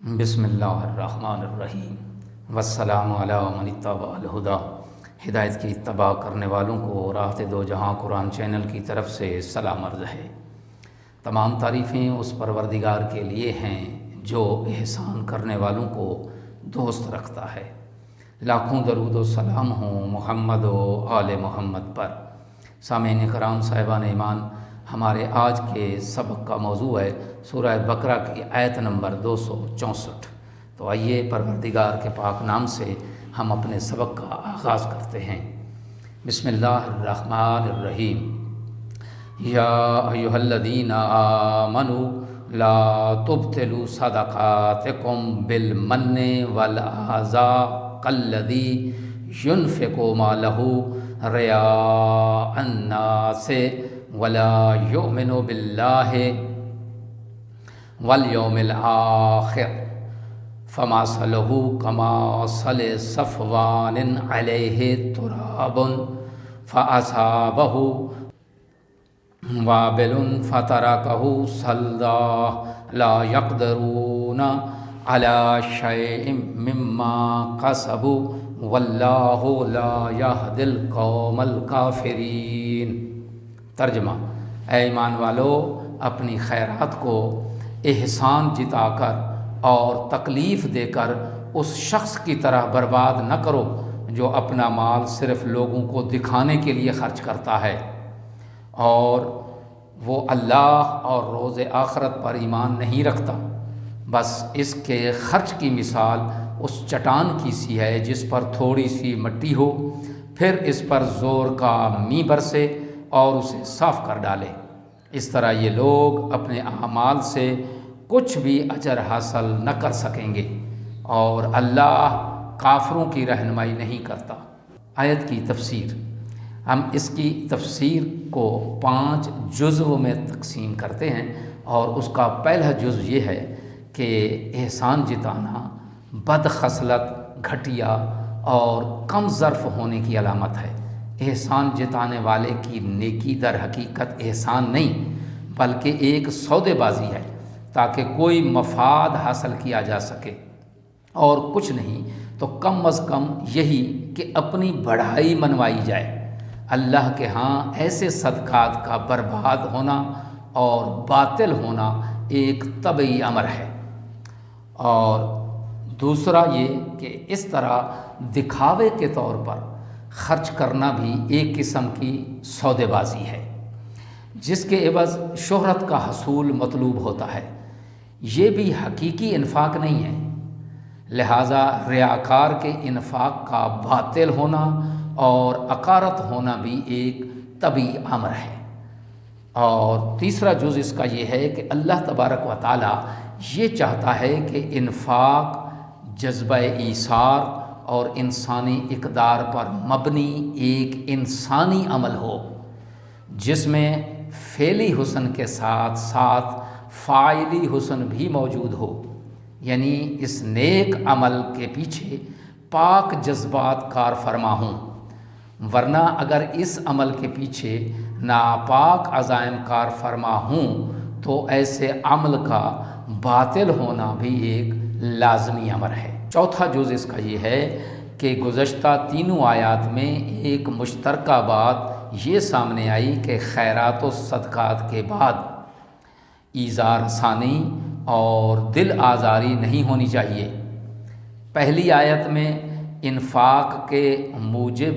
بسم اللہ الرحمن الرحیم والسلام علی من اتبع الہدی۔ ہدایت کی اتباع کرنے والوں کو راحت دو جہاں قرآن چینل کی طرف سے سلام عرض ہے۔ تمام تعریفیں اس پروردگار کے لیے ہیں جو احسان کرنے والوں کو دوست رکھتا ہے۔ لاکھوں درود و سلام ہوں محمد و آل محمد پر۔ سامعین کرام صاحبان ایمان، ہمارے آج کے سبق کا موضوع ہے سورہ بقرہ کی آیت نمبر 264۔ تو آئیے پروردگار کے پاک نام سے ہم اپنے سبق کا آغاز کرتے ہیں۔ بسم اللہ الرحمن الرحیم۔ یا ایھا الذین آمنوا لا تبطلوا صدقاتکم بالمن والأذى کالذی ينفق مالہ رئاء الناس ولا یؤمن باللہ والیوم الآخر فمثلہ کمثل صفوان علیہ تراب فأصابہ وابل فترکہ صلدا لا یقدرون علی شیء مما کسبوا واللہ لا یہدی القوم الکافرین۔ ترجمہ: اے ایمان والو، اپنی خیرات کو احسان جتا کر اور تکلیف دے کر اس شخص کی طرح برباد نہ کرو جو اپنا مال صرف لوگوں کو دکھانے کے لیے خرچ کرتا ہے اور وہ اللہ اور روز آخرت پر ایمان نہیں رکھتا۔ بس اس کے خرچ کی مثال اس چٹان کی سی ہے جس پر تھوڑی سی مٹی ہو، پھر اس پر زور کا مینہ برسے اور اسے صاف کر ڈالے۔ اس طرح یہ لوگ اپنے اعمال سے کچھ بھی اجر حاصل نہ کر سکیں گے اور اللہ کافروں کی رہنمائی نہیں کرتا۔ آیت کی تفسیر: ہم اس کی تفسیر کو 5 جزو میں تقسیم کرتے ہیں اور اس کا پہلا جزو یہ ہے کہ احسان جتانا بد خصلت، گھٹیا اور کم ظرف ہونے کی علامت ہے۔ احسان جتانے والے کی نیکی در حقیقت احسان نہیں بلکہ ایک سودے بازی ہے تاکہ کوئی مفاد حاصل کیا جا سکے، اور کچھ نہیں تو کم از کم یہی کہ اپنی بڑھائی منوائی جائے۔ اللہ کے ہاں ایسے صدقات کا برباد ہونا اور باطل ہونا ایک طبعی امر ہے۔ اور دوسرا یہ کہ اس طرح دکھاوے کے طور پر خرچ کرنا بھی ایک قسم کی سودے بازی ہے جس کے عوض شہرت کا حصول مطلوب ہوتا ہے۔ یہ بھی حقیقی انفاق نہیں ہے، لہٰذا ریاکار کے انفاق کا باطل ہونا اور عقارت ہونا بھی ایک طبعی امر ہے۔ اور تیسرا جز اس کا یہ ہے کہ اللہ تبارک و تعالی یہ چاہتا ہے کہ انفاق جذبہ ایثار اور انسانی اقدار پر مبنی ایک انسانی عمل ہو جس میں فعلی حسن کے ساتھ ساتھ فاعلی حسن بھی موجود ہو، یعنی اس نیک عمل کے پیچھے پاک جذبات کار فرما ہوں، ورنہ اگر اس عمل کے پیچھے ناپاک عزائم کار فرما ہوں تو ایسے عمل کا باطل ہونا بھی ایک لازمی امر ہے۔ چوتھا جز اس کا یہ ہے کہ گزشتہ تینوں آیات میں ایک مشترکہ بات یہ سامنے آئی کہ خیرات و صدقات کے بعد ایذا رسانی اور دل آزاری نہیں ہونی چاہیے۔ پہلی آیت میں انفاق کے موجب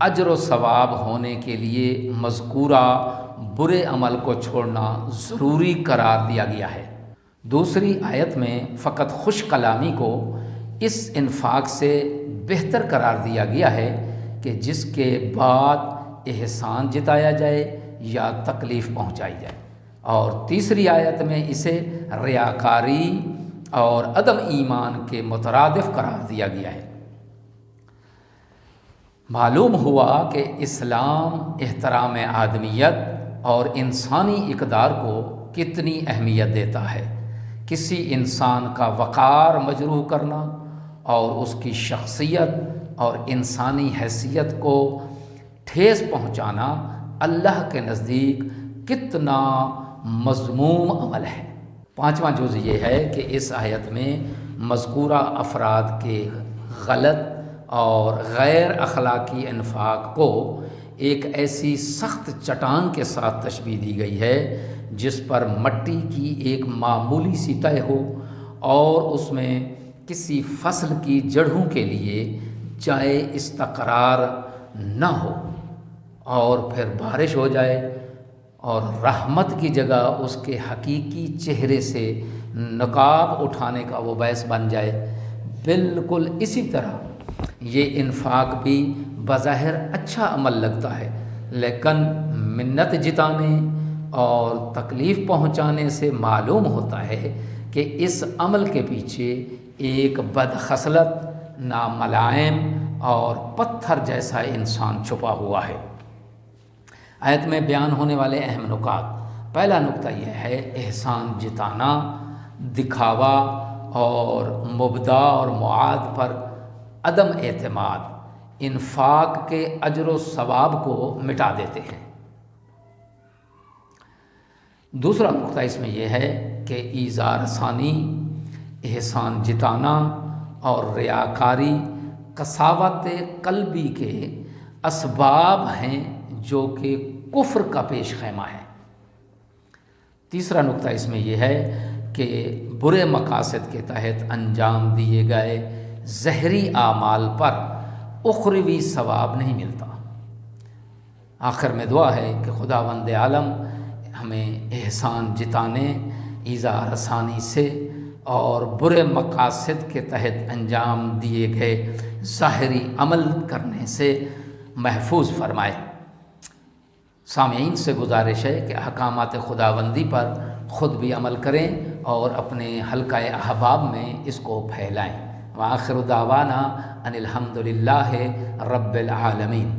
اجر و ثواب ہونے کے لیے مذکورہ برے عمل کو چھوڑنا ضروری قرار دیا گیا ہے۔ دوسری آیت میں فقط خوش کلامی کو اس انفاق سے بہتر قرار دیا گیا ہے کہ جس کے بعد احسان جتایا جائے یا تکلیف پہنچائی جائے، اور تیسری آیت میں اسے ریاکاری اور عدم ایمان کے مترادف قرار دیا گیا ہے۔ معلوم ہوا کہ اسلام احترام آدمیت اور انسانی اقدار کو کتنی اہمیت دیتا ہے۔ کسی انسان کا وقار مجروح کرنا اور اس کی شخصیت اور انسانی حیثیت کو ٹھیس پہنچانا اللہ کے نزدیک کتنا مذموم عمل ہے۔ 5واں جز یہ ہے کہ اس آیت میں مذکورہ افراد کے غلط اور غیر اخلاقی انفاق کو ایک ایسی سخت چٹان کے ساتھ تشبیہ دی گئی ہے جس پر مٹی کی ایک معمولی سی تہ ہو اور اس میں کسی فصل کی جڑوں کے لیے جائے استقرار نہ ہو، اور پھر بارش ہو جائے اور رحمت کی جگہ اس کے حقیقی چہرے سے نقاب اٹھانے کا وہ باعث بن جائے۔ بالکل اسی طرح یہ انفاق بھی بظاہر اچھا عمل لگتا ہے، لیکن منت جتانے اور تکلیف پہنچانے سے معلوم ہوتا ہے کہ اس عمل کے پیچھے ایک بدخصلت، ناملائم اور پتھر جیسا انسان چھپا ہوا ہے۔ آیت میں بیان ہونے والے اہم نکات: پہلا نقطہ یہ ہے احسان جتانا دکھاوا اور مبدا اور معاد پر عدم اعتماد انفاق کے اجر و ثواب کو مٹا دیتے ہیں۔ دوسرا نقطہ اس میں یہ ہے کہ ایذا رسانی، احسان جتانا اور ریاکاری قساوت قلبی کے اسباب ہیں جو کہ کفر کا پیش خیمہ ہے۔ تیسرا نقطہ اس میں یہ ہے کہ برے مقاصد کے تحت انجام دیے گئے زہری اعمال پر اخروی ثواب نہیں ملتا۔ آخر میں دعا ہے کہ خداوند عالم ہمیں احسان جتانے، ایذا رسانی سے اور برے مقاصد کے تحت انجام دیے گئے ظاہری عمل کرنے سے محفوظ فرمائے۔ سامعین سے گزارش ہے کہ احکامات خداوندی پر خود بھی عمل کریں اور اپنے حلقہ احباب میں اس کو پھیلائیں۔ وآخر دعوانا ان الحمد للہ رب العالمین۔